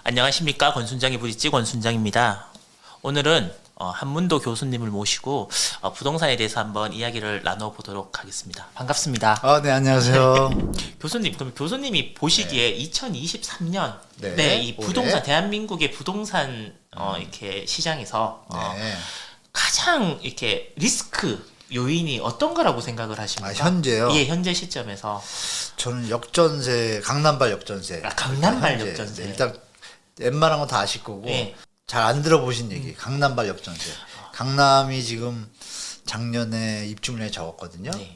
안녕하십니까. 권순장이 부딪지 권순장입니다. 오늘은 한문도 교수님을 모시고 부동산에 대해서 한번 이야기를 나눠보도록 하겠습니다. 반갑습니다. 네, 안녕하세요. 교수님, 그럼 교수님이 보시기에 2023년 네, 이 부동산 올해. 대한민국의 부동산 이렇게 시장에서 네. 가장 이렇게 리스크 요인이 어떤 거라고 생각을 하십니까? 현재요? 예, 현재 시점에서. 저는 역전세, 강남발 역전세. 강남발 현재. 역전세. 네, 일단 웬만한 건 다 아실 거고 예. 잘 안 들어보신 얘기. 강남발 역전세. 강남이 지금 작년에 입주물량이 적었거든요. 네.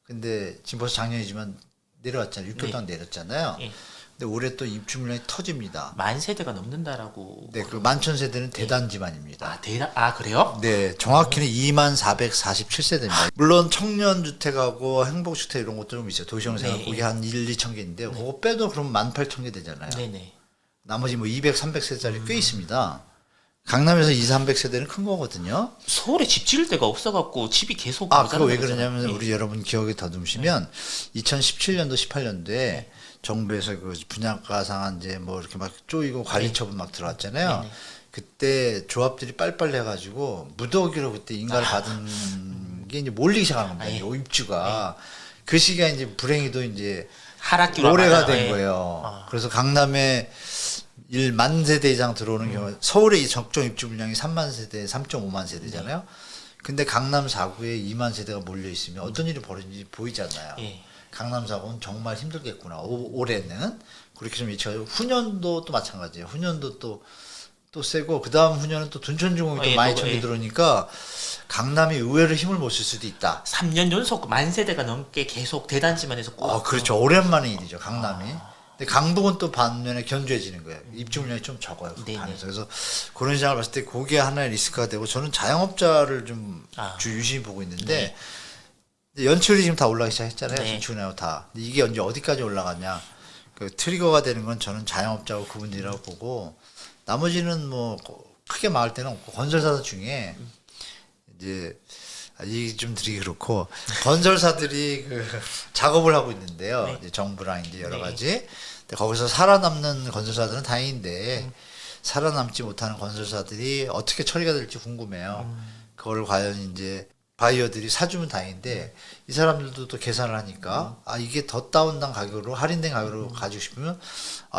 근데 지금 벌써 작년이지만 내려왔잖아요. 6개월 동안 내렸잖아요. 예. 근데 올해 또 입주물량이 터집니다. 만 세대가 넘는다라고. 네, 그 만천 세대는 대단지만입니다. 그래요? 네, 정확히는 2447세대입니다. 물론 청년주택하고 행복주택 이런 것도 좀 있어요. 도시형생활 네, 거기 한 1, 2천 개인데 그거 빼도 그럼 18,000개 되잖아요. 네네. 나머지 뭐 200, 300세대짜리 꽤 있습니다. 강남에서 2, 300세대는 큰 거거든요. 서울에 집 지을 데가 없어갖고 집이 계속 그거 왜 모자라는 거잖아요. 그러냐면 예. 우리 여러분 기억에 더듬으시면 2017년도, 18년도에 정부에서 그 분양가 상한 이제 뭐 이렇게 막 쪼이고 관리처분 막 들어왔잖아요. 네네. 그때 조합들이 빨빨 해가지고 무더기로 그때 인가를 받은 게 이제 몰리기 시작하는 겁니다. 예. 입주가 그 시기가 이제 불행히도 이제 하락기로 올해가 맞아요. 된 예. 거예요. 그래서 강남에 1만 세대 이상 들어오는 경우, 서울의 이 적정 입주 물량이 3만 세대, 3.5만 세대잖아요. 근데 강남 4구에 2만 세대가 몰려 있으면 어떤 일이 벌어지는지 보이지 않나요? 예. 강남 4구는 정말 힘들겠구나. 올해는 그렇게 좀 예측하고 후년도 또 마찬가지예요. 후년도 또 세고 그 다음 후년은 또 둔촌중공이 또 많이 청이 들어오니까 강남이 의외로 힘을 못 쓸 수도 있다. 3년 연속 만 세대가 넘게 계속 대단지만 해서 꼭. 그렇죠. 오랜만에 일이죠. 강남이. 근데 강북은 또 반면에 견조해지는 거예요. 입주 물량이 좀 적어요. 그 네네. 반에서. 그래서 그런 시장을 봤을 때 그게 하나의 리스크가 되고 저는 자영업자를 좀 유심히 보고 있는데 연출이 지금 다 올라가기 시작했잖아요. 네. 신축이나 다. 근데 이게 언제 어디까지 올라가냐. 그 트리거가 되는 건 저는 자영업자하고 그분들이라고 보고 나머지는 뭐 크게 막을 때는 없고 건설사들 중에 이제 이게 좀 드리기 그렇고 건설사들이 그 작업을 하고 있는데요. 네. 이제 정부랑 이제 여러 가지. 근데 거기서 살아남는 건설사들은 다행인데 살아남지 못하는 건설사들이 어떻게 처리가 될지 궁금해요. 그걸 과연 이제 바이어들이 사주면 다행인데 이 사람들도 또 계산을 하니까 이게 더 다운된 가격으로 할인된 가격으로 가지고 싶으면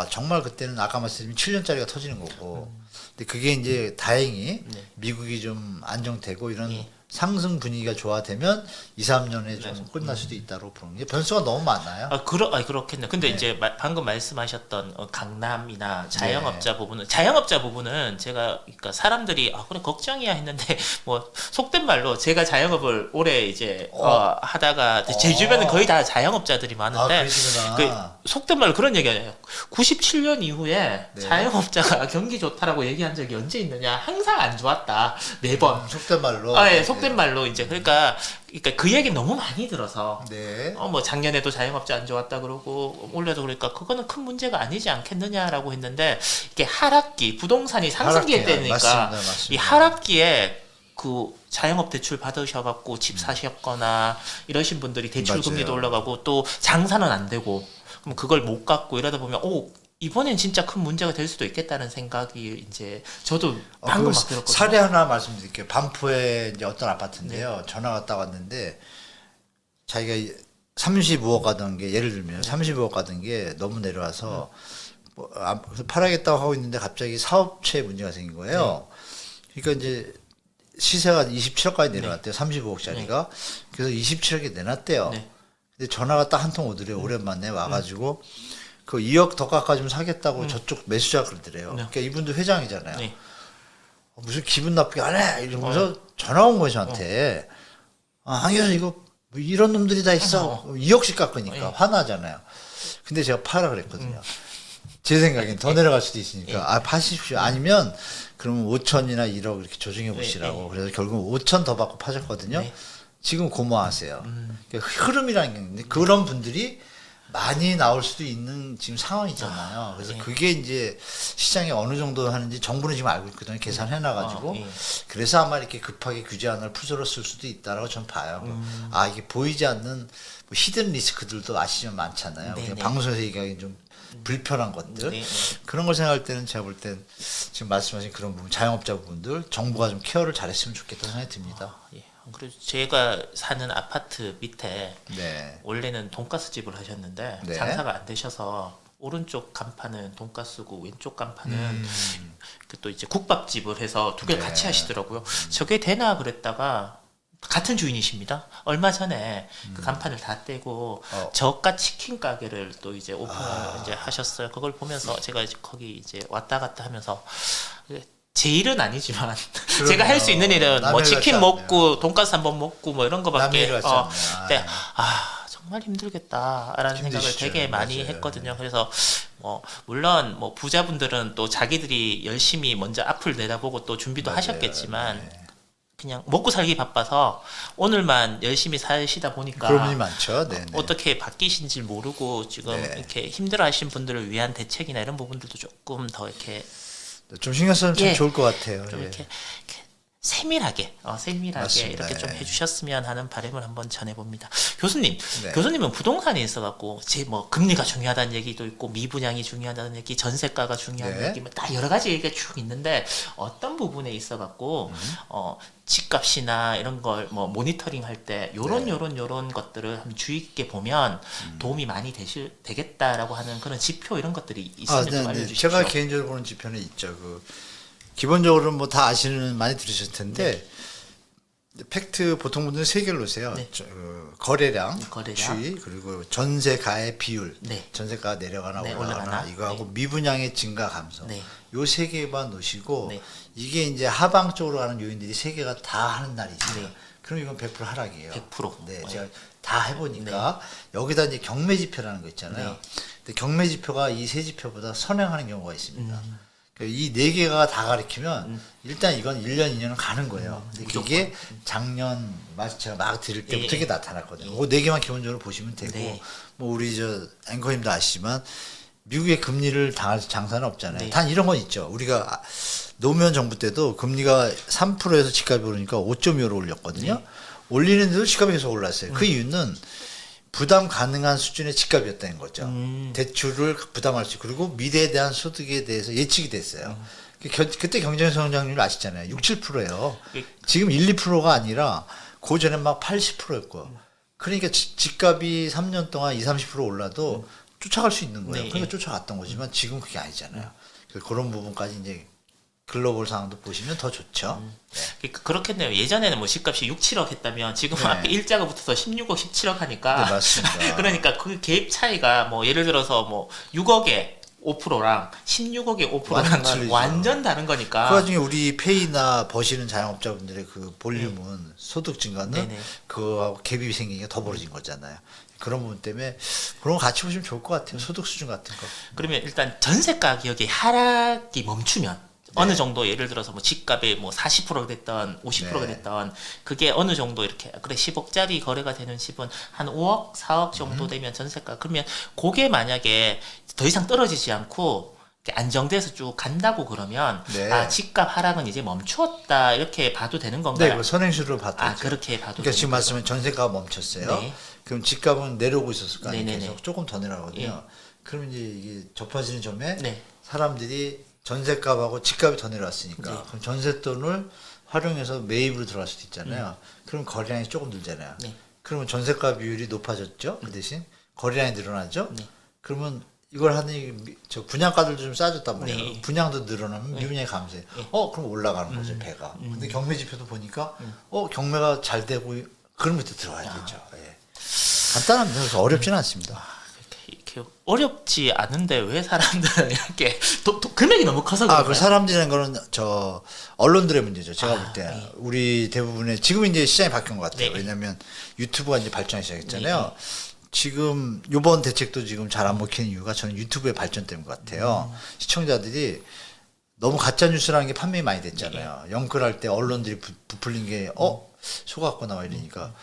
정말 그때는 아까 말씀드린 7년짜리가 터지는 거고 근데 그게 이제 다행히 미국이 좀 안정되고 이런 상승 분위기가 좋아되면 2, 3년에 좀 끝날 수도 있다고 보는 게 변수가 너무 많아요. 그렇겠네요. 근데 이제 방금 말씀하셨던 강남이나 자영업자 부분은 제가 그러니까 사람들이 그래 걱정이야 했는데 뭐 속된 말로 제가 자영업을 올해 이제 하다가 제 주변은 거의 다 자영업자들이 많은데 그러시구나. 속된 말로 그런 얘기하잖아요. 97년 이후에 자영업자가 경기 좋다라고 얘기한 적이 언제 있느냐? 항상 안 좋았다. 매번. 속된 말로. 속된 말로 이제 그러니까 그 얘기 너무 많이 들어서 뭐 작년에도 자영업자 안 좋았다 그러고 올해도 그러니까 그거는 큰 문제가 아니지 않겠느냐라고 했는데 이게 하락기 부동산이 상승기에 때니까 맞습니다. 이 하락기에 그 자영업 대출 받으셔갖고 집 사셨거나 이러신 분들이 대출 금리도 올라가고 또 장사는 안 되고 그럼 그걸 못 갚고 이러다 보면 이번엔 진짜 큰 문제가 될 수도 있겠다는 생각이 이제 저도 방금 막 들었거든요. 사례 하나 말씀드릴게요. 반포에 이제 어떤 아파트인데요. 전화가 딱 왔는데 자기가 35억 가던 게 예를 들면 35억 가던 게 너무 내려와서 그래서 팔아야겠다고 하고 있는데 갑자기 사업체에 문제가 생긴 거예요. 그러니까 이제 시세가 27억까지 내려왔대요. 35억짜리가. 그래서 27억에 내놨대요. 근데 전화가 딱 한 통 오더래요. 오랜만에 와가지고 그 2억 더 깎아주면 사겠다고 저쪽 매수자가 그러더래요. 그러니까 이분도 회장이잖아요. 무슨 기분 나쁘게 안 해! 이러면서 전화 온 거예요, 저한테. 한 교수 이거 뭐 이런 놈들이 다 있어. 2억씩 깎으니까 화나잖아요. 근데 제가 파라 그랬거든요. 제 생각엔 더 내려갈 수도 있으니까 파십시오. 아니면 그러면 5천이나 1억 이렇게 조정해 보시라고. 그래서 결국 5천 더 받고 파셨거든요. 지금 고마워하세요. 그러니까 흐름이라는 게 있는데 그런 분들이 많이 나올 수도 있는 지금 상황이잖아요. 그래서 그게 이제 시장이 어느 정도 하는지 정부는 지금 알고 있거든요. 계산해놔가지고. 그래서 아마 이렇게 급하게 규제안을 풀어쓸 수도 있다라고 저는 봐요. 이게 보이지 않는 뭐 히든 리스크들도 아시면 많잖아요. 그냥 방송에서 얘기하기 좀 불편한 것들 네. 그런 걸 생각할 때는 제가 볼 땐 지금 말씀하신 그런 부분 자영업자 분들 정부가 좀 케어를 잘했으면 좋겠다는 생각이 듭니다. 예. 그리고 제가 사는 아파트 밑에 네. 원래는 돈가스 집을 하셨는데 네. 장사가 안 되셔서 오른쪽 간판은 돈가스고 왼쪽 간판은 그 또 이제 국밥집을 해서 두 개 네. 같이 하시더라고요. 저게 되나 그랬다가 같은 주인이십니다. 얼마 전에 그 간판을 다 떼고 저가 치킨 가게를 또 이제 오픈을 이제 하셨어요. 그걸 보면서 제가 이제 거기 이제 왔다 갔다 하면서 제 일은 아니지만 제가 할 수 있는 일은 뭐 남의 치킨 같지 먹고 않네요. 돈가스 한번 먹고 뭐 이런 거밖에 남의 같지 않네요. 근데 정말 힘들겠다라는 생각을 힘드시죠. 되게 많이 맞아요. 했거든요. 그래서 물론 뭐 부자분들은 또 자기들이 열심히 먼저 앞을 내다보고 또 준비도 맞아요. 하셨겠지만 네. 그냥 먹고 살기 바빠서 오늘만 열심히 사시다 보니까 그런 분이 많죠. 네. 어떻게 바뀌신지 모르고 지금 네. 이렇게 힘들어하신 분들을 위한 대책이나 이런 부분들도 조금 더 이렇게 좀 신경 쓰면 참 예. 좋을 것 같아요. 좀 예. 이렇게 세밀하게 맞습니다. 이렇게 좀 예. 해주셨으면 하는 바람을 한번 전해봅니다. 교수님, 네. 교수님은 부동산에 있어갖고 제 뭐 금리가 중요하다는 얘기도 있고 미분양이 중요하다는 얘기, 전세가가 중요한 네. 얘기, 뭐 다 여러 가지 얘기가 쭉 있는데 어떤 부분에 있어갖고 집값이나 이런 걸 뭐 모니터링 할 때 요런 네. 요런 것들을 한번 주의 깊게 보면 도움이 많이 되겠다라고 하는 그런 지표 이런 것들이 있으면 좀 알려주십시오. 제가 개인적으로 보는 지표는 있죠. 기본적으로 뭐 다 아시는 많이 들으셨을 텐데 팩트 보통 분들은 세 개를 놓으세요. 네. 거래량, 거래량. 추이 그리고 전세가의 비율, 네. 전세가가 내려가나 네, 올라가나 올라가나. 이거하고 네. 미분양의 증가 감소. 네. 요 세 개만 놓으시고 네. 이게 이제 하방 쪽으로 가는 요인들이 세 개가 다 하는 날이 있어요. 네. 그럼 이건 100% 하락이에요. 100%. 네, 네. 제가 다 해보니까 여기다 이제 경매 지표라는 거 있잖아요. 네. 근데 경매 지표가 이 세 지표보다 선행하는 경우가 있습니다. 이 네 개가 다 가리키면 일단 이건 1년, 2년은 가는 거예요. 근데 그게 작년 제가 막 들을 때부터 이게 나타났거든요. 그 네 개만 기본적으로 보시면 되고 네. 뭐 우리 앵커님도 아시지만 미국의 금리를 당할 장사는 없잖아요. 네. 단 이런 건 있죠. 우리가 노무현 정부 때도 금리가 3%에서 집값이 오르니까 5.25로 올렸거든요. 네. 올리는데도 집값이 계속 올랐어요. 그 이유는 부담 가능한 수준의 집값이었다는 거죠. 대출을 부담할 수 있고 그리고 미래에 대한 소득에 대해서 예측이 됐어요. 그때 경제 성장률 아시잖아요. 6, 7%예요. 지금 1, 2%가 아니라 그 전에 막 80%였고. 그러니까 집값이 3년 동안 20, 30% 올라도 쫓아갈 수 있는 거예요. 네. 그러니까 쫓아갔던 거지만 지금 그게 아니잖아요. 그래서 그런 부분까지 이제 글로벌 상황도 보시면 더 좋죠. 그렇겠네요. 예전에는 뭐 집값이 6, 7억 했다면 지금은 네. 앞에 일자가 붙어서 16억, 17억 하니까 네, 맞습니다. 그러니까 그 갭 차이가 뭐 예를 들어서 뭐 6억에 5%랑 16억에 5%랑 완전 틀리죠. 완전 다른 거니까. 그 와중에 우리 페이나 버시는 자영업자분들의 그 볼륨은 소득 증가는 네네. 그거하고 갭이 생기니까 더 벌어진 거잖아요. 그런 부분 때문에 그런 거 같이 보시면 좋을 것 같아요. 소득 수준 같은 거. 그러면 일단 전세 가격이 하락이 멈추면 어느 정도 예를 들어서 뭐 집값이 뭐 40%가 됐던 50%가 네. 됐던 그게 어느 정도 이렇게 그래 10억짜리 거래가 되는 집은 한 5억, 4억 정도 되면 전세가 그러면 그게 만약에 더 이상 떨어지지 않고 이렇게 안정돼서 쭉 간다고 그러면 네. 집값 하락은 이제 멈추었다 이렇게 봐도 되는 건가요? 네, 그 선행수를 봤더니 그렇게 봐도 그러니까 지금 되는 말씀은 전세가가 멈췄어요. 네. 그럼 집값은 내려오고 있었을 거 아니에요. 네네네. 계속 조금 더 내려가거든요. 그럼 이제 이게 접어지는 점에 네. 사람들이 전세값하고 집값이 더 내려왔으니까 네. 그럼 전세돈을 활용해서 매입으로 들어갈 수도 있잖아요. 그럼 거래량이 조금 늘잖아요. 네. 그러면 전세가 비율이 높아졌죠. 그 대신 거래량이 늘어나죠. 네. 그러면 이걸 하는 저 분양가들도 좀 싸졌단 말이에요. 네. 분양도 늘어나면 미분양이 감소해. 네. 그럼 올라가는 거죠 배가. 근데 경매 지표도 보니까 경매가 잘 되고 그런 밑에 들어가야 되죠. 예. 간단합니다. 그래서 어렵지는 않습니다. 이렇게 어렵지 않은데 왜 사람들은 이렇게 금액이 너무 커서 그런가요? 그 사람들이라는 거는 저 언론들의 문제죠. 제가 볼 때 네. 우리 대부분의 지금 이제 시장이 바뀐 것 같아요. 네. 왜냐하면 유튜브가 이제 발전하기 시작했잖아요. 네. 지금 이번 대책도 지금 잘 안 먹히는 이유가 저는 유튜브의 발전 때문인 것 같아요. 시청자들이 너무 가짜 뉴스라는 게 판명이 많이 됐잖아요. 영끌할 때 언론들이 부풀린 게 속았구나 막 이러니까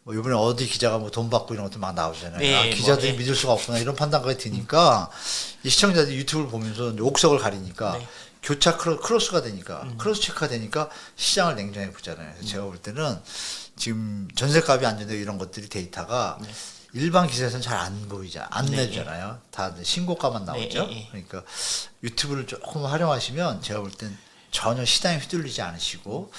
뭐 이번에 어디 기자가 뭐 돈 받고 이런 것도 막 나오잖아요. 네, 기자들이 뭐, 네. 믿을 수가 없구나 이런 판단까지 드니까 이 시청자들이 유튜브를 보면서 옥석을 가리니까 네. 교차 크로스가 되니까 크로스 체크가 되니까 시장을 냉정해 보잖아요. 그래서 제가 볼 때는 지금 전세값이 안정되고 이런 것들이 데이터가 일반 기사에서는 잘 안 보이자 안 네, 내주잖아요. 다 신고가만 나오죠. 네. 그러니까 유튜브를 조금 활용하시면 제가 볼 땐 전혀 시장에 휘둘리지 않으시고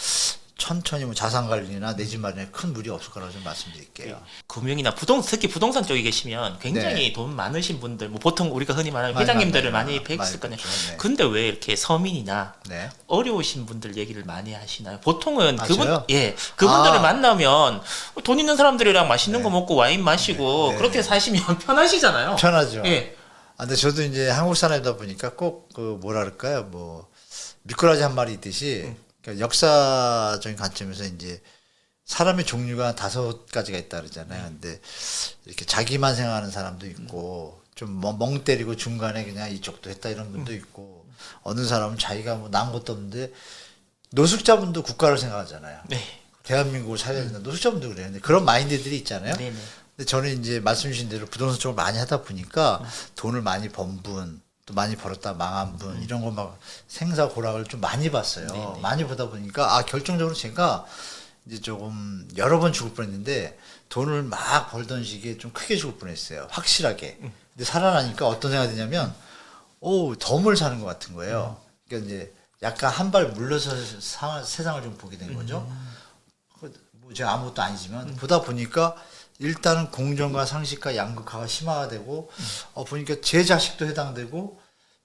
천천히 뭐 자산 관리나 내 집 마련에 큰 무리 없을 거라고 좀 말씀드릴게요. 금융이나 특히 부동산 쪽에 계시면 굉장히 돈 많으신 분들, 뭐 보통 우리가 흔히 말하는 많이 회장님들을 만나요. 많이 뵀을 많이 거네요. 뵙죠. 네. 근데 왜 이렇게 서민이나 네. 어려우신 분들 얘기를 많이 하시나요? 보통은 아, 그분 저요? 그분들을 아. 만나면 돈 있는 사람들이랑 맛있는 거 먹고 와인 마시고 네, 네. 그렇게 사시면 편하시잖아요. 편하죠. 예. 근데 저도 이제 한국 사람이다 보니까 꼭 그 뭐랄까요, 뭐 미꾸라지 한 마리 있듯이 그러니까 역사적인 관점에서 이제 사람의 종류가 5가지가 있다 그러잖아요. 근데 이렇게 자기만 생각하는 사람도 있고 좀 멍 때리고 중간에 그냥 이쪽도 했다 이런 분도 있고 어느 사람은 자기가 뭐 난 것도 없는데 노숙자분도 국가를 생각하잖아요. 네. 대한민국을 살려야 된다. 노숙자분도 그래요. 근데 그런 마인드들이 있잖아요. 네네. 근데 저는 이제 말씀 주신 대로 부동산 쪽을 많이 하다 보니까 돈을 많이 번 분, 또 많이 벌었다 망한 분, 이런 거 막 생사고락을 좀 많이 봤어요. 네네. 많이 보다 보니까 결정적으로 제가 이제 조금 여러 번 죽을 뻔했는데 돈을 막 벌던 시기에 좀 크게 죽을 뻔했어요. 확실하게. 근데 살아나니까 어떤 생각이 드냐면, 덤을 사는 것 같은 거예요. 그러니까 이제 약간 한 발 물러서 세상을 좀 보게 된 거죠. 뭐 제가 아무것도 아니지만 보다 보니까 일단은 공정과 상식과 양극화가 심화되고 보니까 제 자식도 해당되고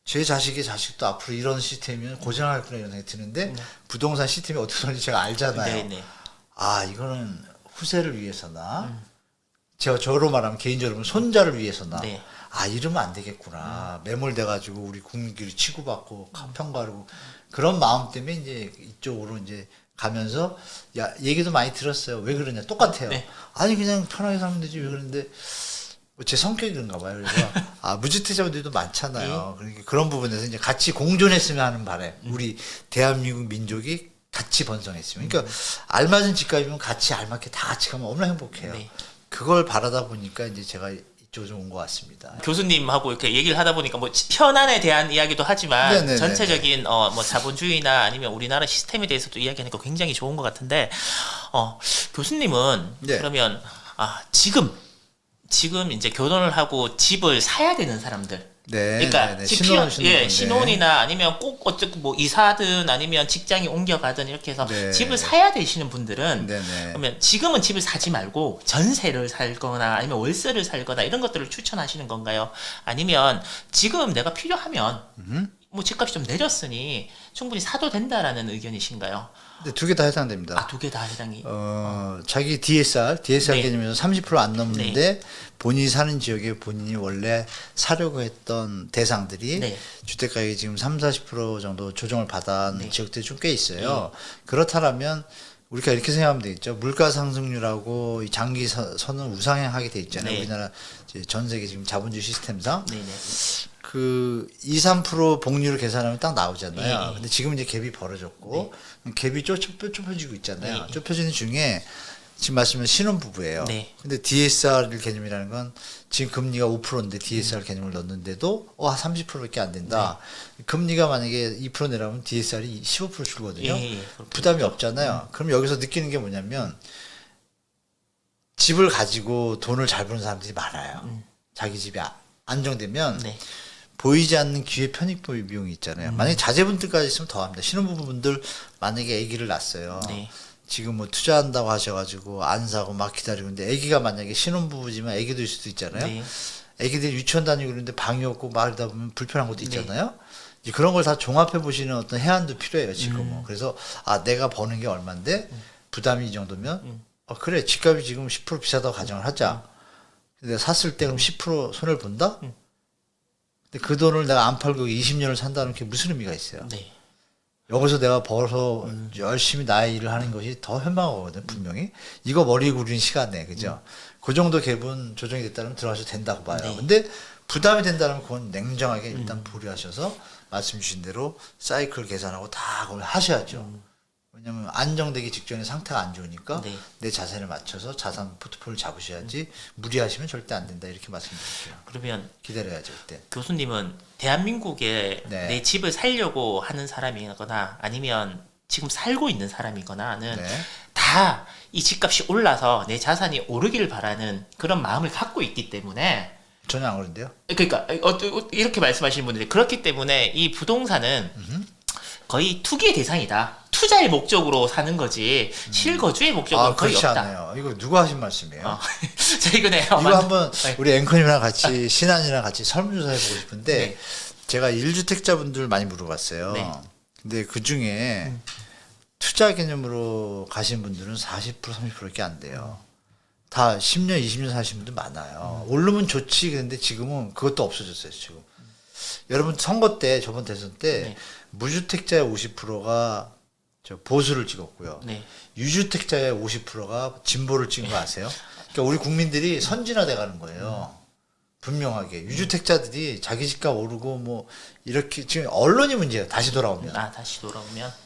제 자식의 자식도 앞으로 이런 시스템이면 고생하겠구나 이런 생각이 드는데 부동산 시스템이 어떻게 되는지 제가 알잖아요. 네네. 이거는 후세를 위해서나 저로 말하면 개인적으로 손자를 위해서나 네. 이러면 안 되겠구나. 매몰돼가지고 우리 국민끼리 치고받고 평가하고 그런 마음 때문에 이제 이쪽으로 이제 가면서 얘기도 많이 들었어요. 왜 그러냐 똑같아요. 네. 아니 그냥 편하게 살면 되지 왜 그러는데 제 성격이 그런가 봐요. 그래서 무주택자분들도 많잖아요. 그러니까 그런 부분에서 이제 같이 공존했으면 하는 바람. 우리 대한민국 민족이 같이 번성했으면. 그러니까 알맞은 집값이면 같이 알맞게 다 같이 가면 얼마나 행복해요. 네. 그걸 바라다 보니까 이제 제가 이쪽으로 온 것 같습니다. 교수님하고 이렇게 얘기를 하다 보니까 뭐 현안에 대한 이야기도 하지만 네네네네. 전체적인 뭐 자본주의나 아니면 우리나라 시스템에 대해서도 이야기하니까 굉장히 좋은 것 같은데 교수님은 네. 그러면 지금 이제 결혼을 하고 집을 사야 되는 사람들. 네. 그러니까 네, 집 신혼이나 아니면 꼭 어쨌든 뭐 이사든 아니면 직장이 옮겨가든 이렇게 해서 네. 집을 사야 되시는 분들은 네네. 그러면 지금은 집을 사지 말고 전세를 살거나 아니면 월세를 살거나 이런 것들을 추천하시는 건가요? 아니면 지금 내가 필요하면 뭐 집값이 좀 내렸으니 충분히 사도 된다라는 의견이신가요? 근데 두 개 다 해당됩니다. 두 개 다 해당이. 자기 DSR 네. 개념에서 30% 안 넘는데 본인이 사는 지역에 본인이 원래 사려고 했던 대상들이 네. 주택가격이 지금 30-40% 정도 조정을 받은 네. 지역들이 좀 꽤 있어요. 그렇다면 우리가 이렇게 생각하면 되겠죠. 물가 상승률하고 이 장기 선은 우상향하게 돼 있잖아요. 네. 우리나라 전 세계 지금 자본주의 시스템상. 네네. 2-3% 복리를 계산하면 딱 나오잖아요. 네. 근데 지금 이제 갭이 벌어졌고 갭이 좁혀지고 있잖아요. 네. 좁혀지는 중에 지금 말씀은 신혼부부예요. 네. 근데 DSR 개념이라는 건 지금 금리가 5%인데 DSR 개념을 넣는데도 30%밖에 안 된다. 금리가 만약에 2% 내려면 DSR이 15% 줄거든요. 부담이 없잖아요. 그럼 여기서 느끼는 게 뭐냐면 집을 가지고 돈을 잘 버는 사람들이 많아요. 자기 집이 안정되면 네. 보이지 않는 기회 편익 비용이 있잖아요. 만약에 자제분들까지 있으면 더합니다. 신혼부부분들 만약에 아기를 낳았어요. 네. 지금 뭐 투자한다고 하셔가지고 안 사고 막 기다리고 있는데 아기가 만약에 신혼부부지만 아기도 있을 수도 있잖아요. 네. 아기들이 유치원 다니고 그러는데 방이 없고 말다 보면 불편한 것도 있잖아요. 이제 그런 걸 다 종합해 보시는 어떤 해안도 필요해요 지금은. 그래서 내가 버는 게 얼마인데 부담이 이 정도면 그래 집값이 지금 10% 비싸다고 가정을 하자. 근데 샀을 때 그럼 10% 손해를 본다? 근데 그 돈을 내가 안 팔고 20년을 산다는 게 무슨 의미가 있어요? 네. 여기서 내가 벌어서 열심히 나의 일을 하는 것이 더 현명하거든 분명히. 이거 머리 굴리는 시간에 그죠? 그 정도 갭은 조정이 됐다면 들어가셔도 된다고 봐요. 네. 근데 부담이 된다면 그건 냉정하게 일단 보류하셔서 말씀 주신 대로 사이클 계산하고 다 그걸 하셔야죠. 왜냐면 안정되기 직전에 상태가 안 좋으니까 네. 내 자산에 맞춰서 자산 포트폴리오를 잡으셔야지 무리하시면 절대 안 된다 이렇게 말씀드릴게요. 그러면 기다려야죠 그때. 교수님은 대한민국에 네. 내 집을 살려고 하는 사람이거나 아니면 지금 살고 있는 사람이거나는 네. 다 다 이 집값이 올라서 내 자산이 오르기를 바라는 그런 마음을 갖고 있기 때문에 전혀 안 그런데요. 그러니까 이렇게 말씀하시는 분들이 그렇기 때문에 이 부동산은 거의 투기의 대상이다. 투자의 목적으로 사는 거지 실거주의 목적은 거의 그렇지 없다. 않아요. 이거 누가 하신 말씀이에요? 저 이거네. 이거 한번 네. 우리 앵커님이랑 같이 신한이랑 같이 설문조사 해보고 싶은데 네. 제가 1주택자분들 많이 물어봤어요. 네. 근데 그 중에 투자 개념으로 가신 분들은 40% 30%밖에 안 돼요. 다 10년 20년 사신 분들 많아요. 오르면 좋지. 근데 지금은 그것도 없어졌어요. 지금. 여러분 선거 때 저번 대선 때 네. 무주택자의 50%가 저 보수를 찍었고요. 네. 유주택자의 50%가 진보를 찍은 거 아세요? 그러니까 우리 국민들이 선진화돼 가는 거예요. 분명하게 유주택자들이 자기 집값 오르고 뭐 이렇게 지금 언론이 문제예요. 다시 돌아오면 다시 돌아오면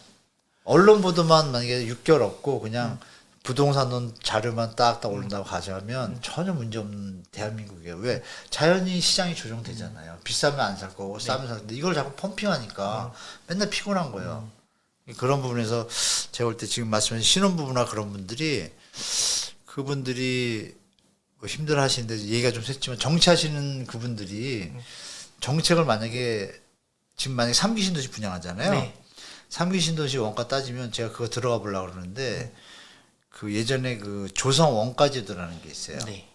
언론 보도만 만약에 6개월 없고 그냥 부동산 자료만 딱딱 올린다고 가져가면 전혀 문제 없는 대한민국이에요. 왜 자연히 시장이 조정되잖아요. 비싸면 안 살 거고 싸면 살 건데 이걸 자꾸 펌핑하니까 맨날 피곤한 거예요. 그런 부분에서 제가 볼 때 지금 말씀하신 신혼부부나 그런 분들이 그분들이 뭐 힘들어 하시는데 얘기가 좀 샜지만 정치하시는 그분들이 정책을 만약에 지금 만약에 3기 신도시 분양하잖아요. 네. 3기 신도시 원가 따지면 제가 그거 들어가 보려고 그러는데 그 예전에 그 조성 원가제도라는 게 있어요. 네.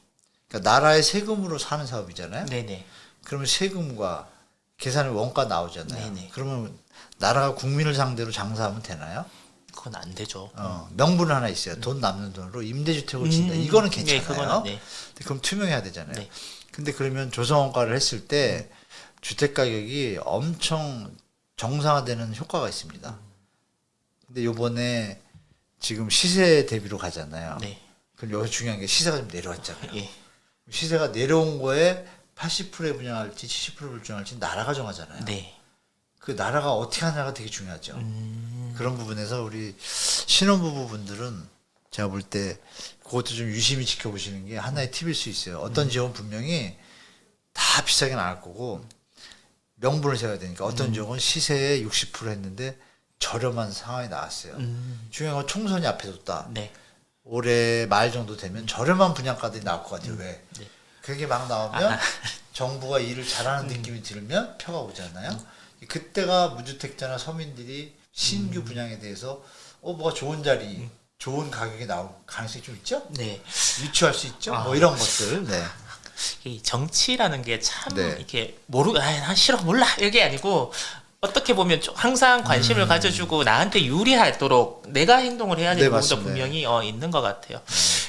그러니까 나라의 세금으로 사는 사업이잖아요. 네네. 그러면 세금과 계산의 원가 나오잖아요. 네네. 그러면 나라가 국민을 상대로 장사하면 되나요? 그건 안 되죠. 명분 하나 있어요. 돈 남는 돈으로 임대주택을 진다. 이거는 괜찮아요. 네, 그거는, 네. 근데 그럼 투명해야 되잖아요. 네. 근데 그러면 조성원가를 했을 때 주택 가격이 엄청 정상화되는 효과가 있습니다. 근데 요번에 지금 시세 대비로 가잖아요. 네. 그럼 여기서 중요한 게 시세가 좀 내려왔잖아요. 예. 시세가 내려온 거에 80%에 분양할지 70%를 분양할지 나라가 정하잖아요. 네. 그 나라가 어떻게 하냐가 되게 중요하죠. 그런 부분에서 우리 신혼부부분들은 제가 볼 때 그것도 좀 유심히 지켜보시는 게 하나의 팁일 수 있어요. 어떤 지역은 분명히 다 비싸게 나갈 거고 명분을 세워야 되니까 어떤 지역은 시세의 60% 했는데 저렴한 상황이 나왔어요. 중요한 건 총선이 앞에 뒀다. 네. 올해 말 정도 되면 저렴한 분양가들이 나올 것 같아요. 왜? 네. 그게 막 나오면 정부가 일을 잘하는 느낌이 들면 표가 오잖아요. 그때가 무주택자나 서민들이 신규 분양에 대해서 뭐가 좋은 자리, 좋은 가격에 나올 가능성이 좀 있죠? 네. 유추할 수 있죠? 뭐 이런 것들. 네. 이 정치라는 게 참 네. 이렇게 난 싫어 몰라 이게 아니고 어떻게 보면 좀 항상 관심을 가져주고 나한테 유리하도록 내가 행동을 해야 되는 네, 부분도 맞습니다. 분명히 있는 것 같아요.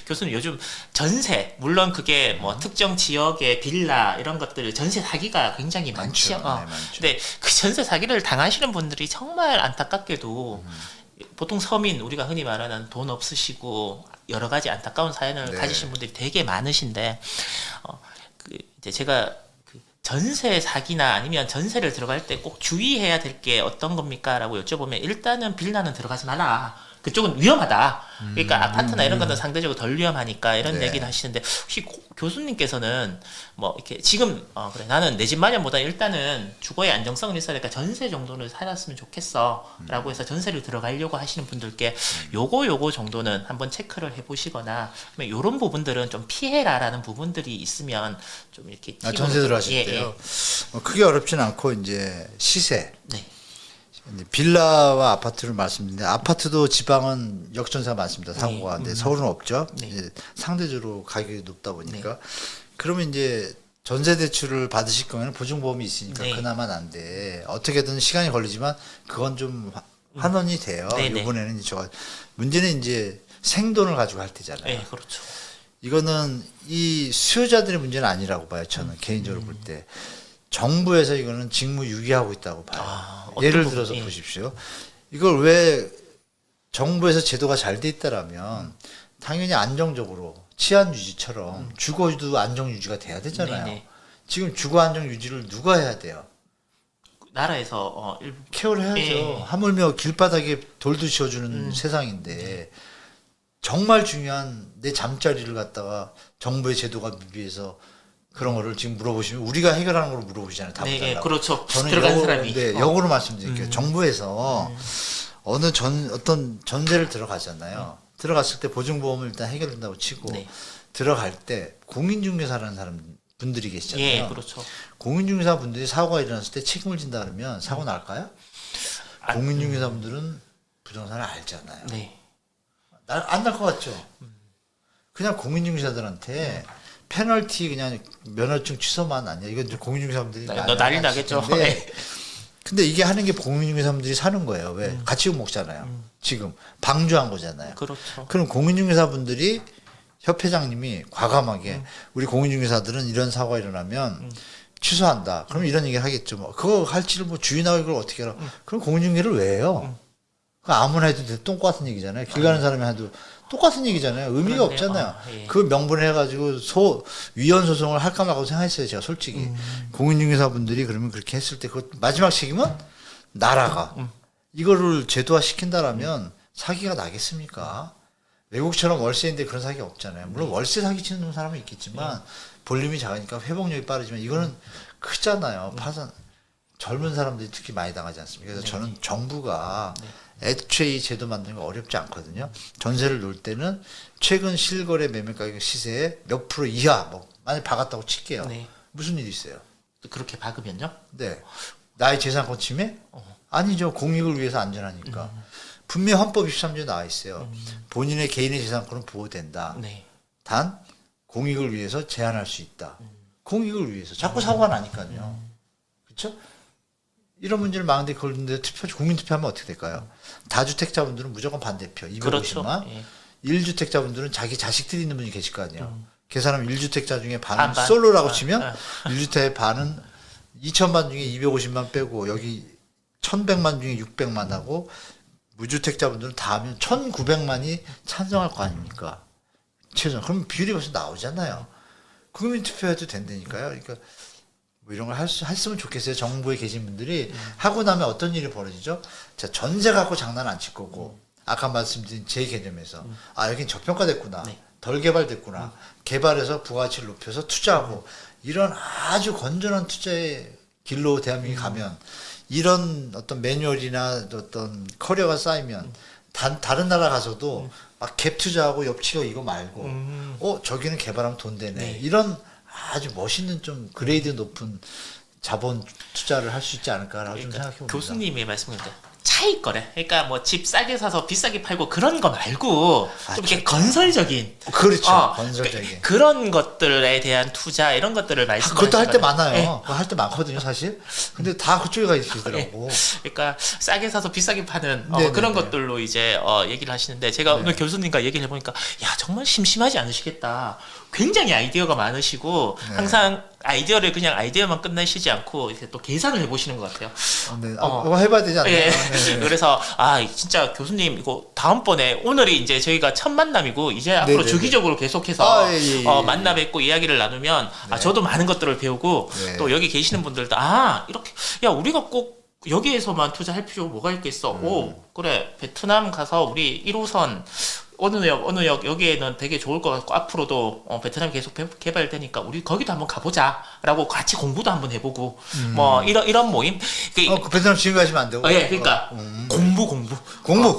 교수님 요즘 전세 물론 그게 뭐 특정 지역의 빌라 이런 것들 전세 사기가 굉장히 많죠. 많죠. 네, 많죠. 근데 그 전세 사기를 당하시는 분들이 정말 안타깝게도 보통 서민 우리가 흔히 말하는 돈 없으시고 여러 가지 안타까운 사연을 네. 가지신 분들이 되게 많으신데 이제 제가 그 전세 사기나 아니면 전세를 들어갈 때 꼭 주의해야 될 게 어떤 겁니까?라고 여쭤보면 일단은 빌라는 들어가지 말라. 그쪽은 위험하다. 그러니까 아파트나 이런 것은 상대적으로 덜 위험하니까 이런 네. 얘기를 하시는데 혹시 교수님께서는 뭐 이렇게 지금 그래 나는 내 집 마련보다 일단은 주거의 안정성은 있어야 되니까 전세 정도는 살았으면 좋겠어라고 해서 전세를 들어가려고 하시는 분들께 요거 정도는 한번 체크를 해보시거나 이런 부분들은 좀 피해라라는 부분들이 있으면 좀 이렇게 전세 들어가실 때요. 크게 어렵진 않고 이제 시세. 네. 이제 빌라와 아파트를 말씀드리는데 아파트도 지방은 역전세가 많습니다. 사고가. 근데 서울은 없죠. 네. 이제 상대적으로 가격이 높다 보니까. 그러면 이제 전세 대출을 받으실 경우에는 보증보험이 있으니까 네. 그나마 난데 어떻게든 시간이 걸리지만 그건 좀 환원이 돼요. 네네. 이번에는 문제는 이제 생돈을 가지고 할 때잖아요. 네, 그렇죠. 이거는 이 수요자들의 문제는 아니라고 봐요. 저는 개인적으로 볼 때. 정부에서 이거는 직무 유기하고 있다고 봐요. 예를 들어서 보십시오. 이걸 왜 정부에서 제도가 잘 돼 있다라면 당연히 안정적으로 치안 유지처럼 주거도 안정 유지가 돼야 되잖아요. 네네. 지금 주거 안정 유지를 누가 해야 돼요? 나라에서 일부 케어를 해야죠. 예. 하물며 길바닥에 돌도 씌워주는 세상인데 정말 중요한 내 잠자리를 갖다가 정부의 제도가 미비해서 그런 거를 지금 물어보시면 우리가 해결하는 걸 물어보시잖아요. 답을 네, 달라고. 그렇죠. 저는 들어간 사람이. 네, 역으로 말씀드릴게요. 정부에서 어떤 전세를 들어가잖아요. 들어갔을 때 보증보험을 일단 해결된다고 치고 네. 들어갈 때 공인중개사라는 사람 분들이 계시잖아요. 예, 그렇죠. 공인중개사 분들이 사고가 일어났을 때 책임을 진다 그러면 사고 날까요? 공인중개사 분들은 부동산을 알잖아요. 네. 안 날 것 같죠? 그냥 공인중개사들한테 페널티 그냥 면허증 취소만 아니야. 이건 이제 공인중개사분들이 너 난리 나겠죠. 네. 근데 이게 하는 게 공인중개사분들이 사는 거예요. 왜? 같이 먹잖아요. 지금 방조한 거잖아요. 그렇죠. 그럼 공인중개사분들이 협회장님이 과감하게 우리 공인중개사들은 이런 사고가 일어나면 취소한다. 그럼 이런 얘기를 하겠죠. 뭐 그거 할지를 뭐 주인하고 이걸 어떻게 알아? 그럼 공인중개를 왜 해요? 그 아무나 해도 똑같은 얘기잖아요. 길 가는 사람이 해도 똑같은 얘기잖아요. 의미가 그런데요. 없잖아요. 예. 그 명분을 해가지고 위헌 소송을 할까 말까 생각했어요. 제가 솔직히 공인중개사분들이 그러면 그렇게 했을 때 그 마지막 책임은 나라가 이거를 제도화 시킨다라면 사기가 나겠습니까? 외국처럼 월세인데 그런 사기가 없잖아요. 물론 월세 사기 치는 사람은 있겠지만 볼륨이 작으니까 회복력이 빠르지만 이거는 크잖아요. 파산 젊은 사람들이 특히 많이 당하지 않습니까? 그래서 저는 정부가 애초에 이 제도 만드는 거 어렵지 않거든요. 전세를 놓을 때는 최근 실거래 매매 가격 시세의 몇 프로 이하 뭐 만약 박았다고 칠게요. 네. 무슨 일이 있어요? 그렇게 박으면요? 네. 나의 재산권 침해? 아니죠. 공익을 위해서 안전하니까. 분명히 헌법 23조에 나와 있어요. 본인의 개인의 재산권은 보호된다. 네. 단 공익을 위해서 제한할 수 있다. 공익을 위해서. 자꾸 사고가 나니까요. 그렇죠? 이런 문제를 많은데 그걸 근데 국민 투표하면 어떻게 될까요? 다주택자분들은 무조건 반대표 250만. 그렇죠. 예. 1주택자분들은 자기 자식들이 있는 분이 계실 거 아니에요. 계산하면 1주택자 중에 반은 반. 솔로라고 치면 1주택 반은 2천만 중에 250만 빼고 여기 1,100만 중에 600만 하고 무주택자분들은 다 하면 1,900만이 찬성할 거 아닙니까? 최소. 그럼 비율이 벌써 나오잖아요. 국민 투표해도 된다니까요. 그러니까 뭐 이런 걸 했으면 좋겠어요. 정부에 계신 분들이 하고 나면 어떤 일이 벌어지죠? 자, 전세 갖고 장난 안 칠 거고 아까 말씀드린 제 개념에서 아 여긴 저평가됐구나. 네. 덜 개발됐구나. 개발해서 부가가치를 높여서 투자하고 이런 아주 건전한 투자의 길로 대한민국이 가면 이런 어떤 매뉴얼이나 어떤 커리어가 쌓이면 다른 나라 가서도 막 갭 투자하고 옆치고 이거 말고 저기는 개발하면 돈 되네. 네. 이런 아주 멋있는 좀 그레이드 높은 자본 투자를 할 수 있지 않을까라고 좀 생각해 봅니다. 교수님의 말씀을 차이 거래. 그러니까 뭐 집 싸게 사서 비싸게 팔고 그런 거 말고 좀 이렇게 건설적인. 그렇죠. 건설적인. 그런 것들에 대한 투자 이런 것들을 말씀하시는 그것도 할 때 거예요. 많아요. 네. 그거 할 때 많거든요, 사실. 근데 다 그쪽에 가 있으시더라고. 그러니까 싸게 사서 비싸게 파는 네네네. 그런 것들로 이제 얘기를 하시는데 제가 오늘 교수님과 얘기를 해보니까 야 정말 심심하지 않으시겠다. 굉장히 아이디어가 많으시고 항상 아이디어를 그냥 아이디어만 끝내시지 않고 이렇게 또 계산을 해보시는 것 같아요. 네. 그거 해봐야 되지 않나요? 예. 네. 그래서 진짜 교수님 이거 다음번에 오늘이 이제 저희가 첫 만남이고 이제 앞으로 네네네. 주기적으로 계속해서 예. 만나 뵙고 이야기를 나누면 저도 많은 것들을 배우고 네. 또 여기 계시는 분들도 이렇게 야 우리가 꼭 여기에서만 투자할 필요가 뭐가 있겠어. 오 그래 베트남 가서 우리 1호선 어느 역 여기에는 되게 좋을 것 같고 앞으로도 베트남이 계속 개발되니까 우리 거기도 한번 가보자라고 같이 공부도 한번 해보고 뭐 이런 모임. 그 베트남 지금 가시면 안 되고. 그러니까 공부.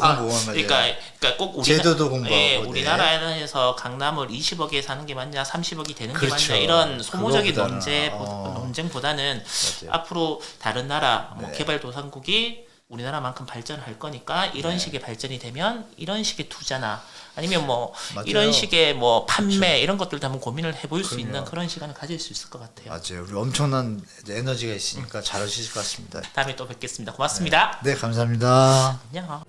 맞아요. 그러니까 꼭 제도도 공부하고. 예, 우리나라에서 강남을 20억에 사는 게 맞냐, 30억이 되는 게 그렇죠. 맞냐 이런 소모적인 그거보다는, 논쟁보다는 맞아요. 앞으로 다른 나라 네. 개발도상국이 우리나라만큼 발전할 거니까 이런 식의 발전이 되면 이런 식의 투자나 아니면 뭐 맞아요. 이런 식의 뭐 판매 이런 것들도 한번 고민을 해볼 수 그럼요. 있는 그런 시간을 가질 수 있을 것 같아요. 맞아요. 우리 엄청난 에너지가 있으니까 잘하실 것 같습니다. 다음에 또 뵙겠습니다. 고맙습니다. 네, 감사합니다. 안녕.